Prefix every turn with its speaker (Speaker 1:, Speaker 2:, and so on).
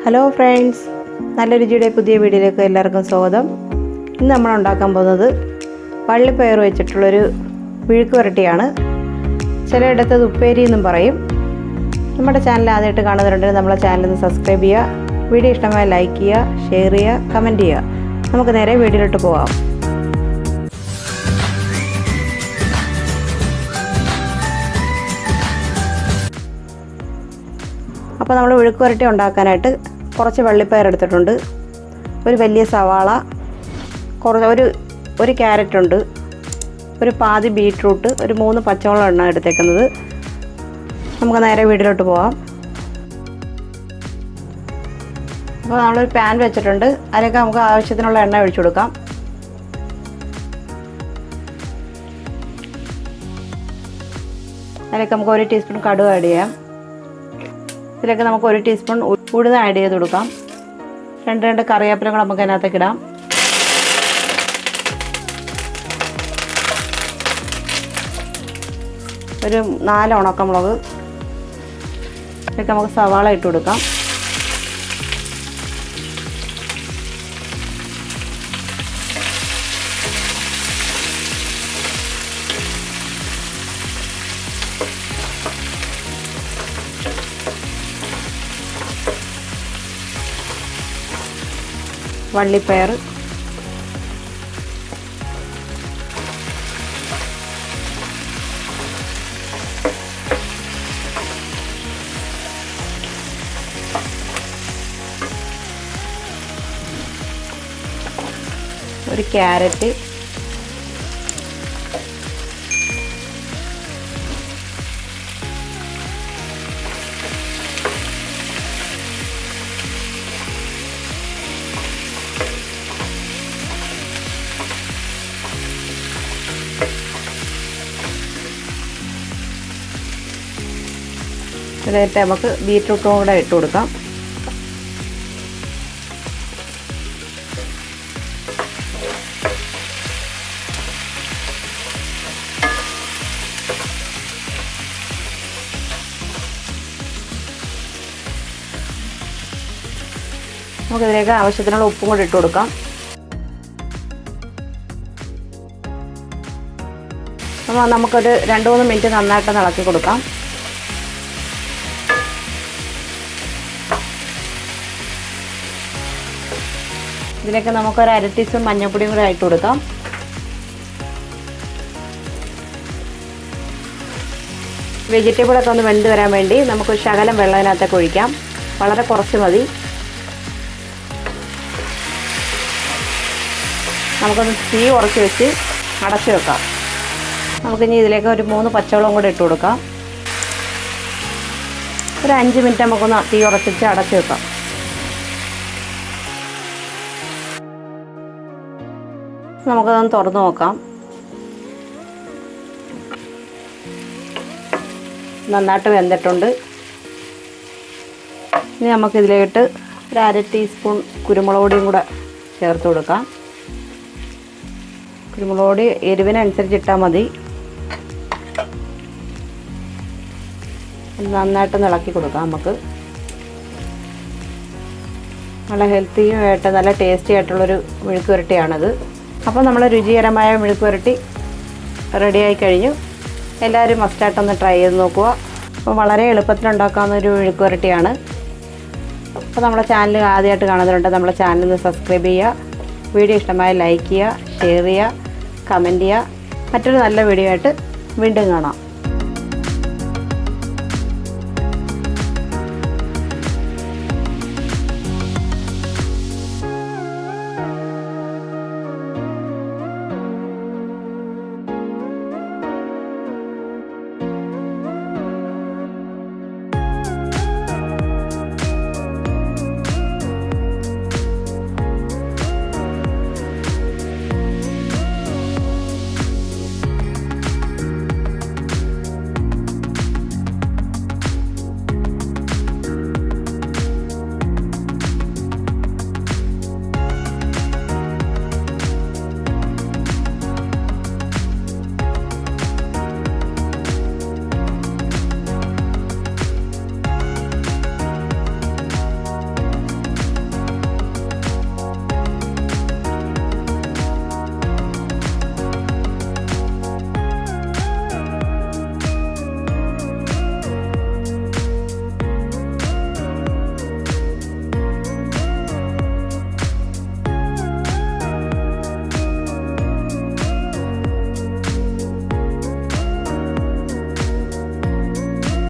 Speaker 1: Hello friends, നല്ല രുചിയുടെ പുതിയ വീഡിയോയിലേക്ക് എല്ലാവർക്കും സ്വാഗതം. ഇന്ന് നമ്മൾ ഉണ്ടാക്കാൻ പോകുന്നത് വള്ളിപ്പയർ വെച്ചിട്ടുള്ളൊരു വിഴുക്ക് വരട്ടിയാണ്. ചിലയിടത്ത് അത് ഉപ്പേരി എന്നും പറയും. നമ്മുടെ ചാനൽ ആദ്യമായിട്ട് കാണുന്നവരുണ്ടെങ്കിൽ നമ്മളെ ചാനൽ സബ്സ്ക്രൈബ് ചെയ്യുക, വീഡിയോ ഇഷ്ടമായി ലൈക്ക് ചെയ്യുക, ഷെയർ ചെയ്യുക, കമൻറ്റ് ചെയ്യുക. നമുക്ക് നേരെ വീഡിയോയിലോട്ട് പോകാം. അപ്പോൾ നമ്മൾ വിഴുക്ക് വരട്ടി ഉണ്ടാക്കാനായിട്ട് കുറച്ച് വള്ളിപ്പയർ എടുത്തിട്ടുണ്ട്, ഒരു വലിയ സവാള, ഒരു ക്യാരറ്റ് ഉണ്ട്, ഒരു പാതി ബീറ്റ്റൂട്ട്, ഒരു 3 പച്ചമുളക് എണ്ണ എടുത്തേക്കുന്നത്. നമുക്ക് നേരെ വീട്ടിലോട്ട് പോകാം. അപ്പോൾ നമ്മളൊരു പാൻ വെച്ചിട്ടുണ്ട്, അതിലേക്ക് നമുക്ക് ആവശ്യത്തിനുള്ള എണ്ണ ഒഴിച്ചു കൊടുക്കാം. അതിലേക്ക് നമുക്ക് 1 ടീസ്പൂൺ കടുക് ആഡ് ചെയ്യാം. ഇതിലേക്ക് നമുക്ക് 1 ടീസ്പൂൺ ഉഴുന്ന് ആഡ് ചെയ്ത് കൊടുക്കാം. 2 കറിവേപ്പില കൂടെ നമുക്ക് അതിനകത്തേക്ക് ഇടാം. ഒരു 4 ഉണക്കമുളക്. ഇതിലേക്ക് നമുക്ക് സവാള ഇട്ട് കൊടുക്കാം. വള്ളിപ്പയർ, ഒരു ക്യാരറ്റ്, ഇതിലേക്ക് നമുക്ക് ബീറ്റ്റൂട്ടും കൂടെ ഇട്ട് കൊടുക്കാം. നമുക്കിതിലേക്ക് ആവശ്യത്തിനുള്ള ഉപ്പും കൂടി ഇട്ട് കൊടുക്കാം. അപ്പോൾ നമുക്കൊരു 2-3 മിനിറ്റ് നന്നായിട്ട് ഇളക്കി കൊടുക്കാം. ഇതിലേക്ക് നമുക്കൊരു 1/2 ടീസ്പൂൺ മഞ്ഞൾപ്പൊടിയും കൂടി ഇട്ട് കൊടുക്കാം. വെജിറ്റബിളൊക്കെ ഒന്ന് വെന്ത് വരാൻ വേണ്ടി നമുക്ക് ശകലം വെള്ളം അതിനകത്തേക്ക് ഒഴിക്കാം. വളരെ കുറച്ച് മതി. നമുക്കൊന്ന് തീ കുറച്ച് വെച്ച് അടച്ചു വെക്കാം. നമുക്കിനി ഇതിലേക്ക് ഒരു 3 പച്ചമുളകും കൂടി ഇട്ട് കൊടുക്കാം. ഒരു 5 മിനിറ്റ് നമുക്കൊന്ന് തീ ഉറച്ചിട്ട് അടച്ചു വെക്കാം. നമുക്കതൊന്ന് തുറന്ന് നോക്കാം. നന്നായിട്ട് വെന്തിട്ടുണ്ട്. ഇനി നമുക്കിതിലേക്ക് ഒരു 1/2 ടീസ്പൂൺ കുരുമുളക് പൊടിയും കൂടെ ചേർത്ത് കൊടുക്കാം. കുരുമുളക് പൊടി എരിവിനനുസരിച്ച് ഇട്ടാൽ മതി. നന്നായിട്ട് ഇളക്കി കൊടുക്കാം. നമുക്ക് നല്ല ഹെൽത്തിയും ആയിട്ട് നല്ല ടേസ്റ്റി ആയിട്ടുള്ളൊരു മെഴുക്ക് പുരട്ടിയാണിത്. അപ്പോൾ നമ്മൾ രുചികരമായ മെഴുക്ക് പുരട്ടി റെഡിയായി കഴിഞ്ഞു. എല്ലാവരും മസ്റ്റായിട്ടൊന്ന് ട്രൈ ചെയ്ത് നോക്കുക. അപ്പോൾ വളരെ എളുപ്പത്തിലുണ്ടാക്കാവുന്ന ഒരു മെഴുക്ക് പുരട്ടിയാണ്. അപ്പോൾ നമ്മുടെ ചാനൽ ആദ്യമായിട്ട് കാണുന്നവരുണ്ട്, നമ്മുടെ ചാനൽ സബ്സ്ക്രൈബ് ചെയ്യുക, വീഡിയോ ഇഷ്ടമായി ലൈക്ക് ചെയ്യുക, ഷെയർ ചെയ്യുക, കമൻറ്റ് ചെയ്യുക. മറ്റൊരു നല്ല വീഡിയോ ആയിട്ട് വീണ്ടും കാണാം.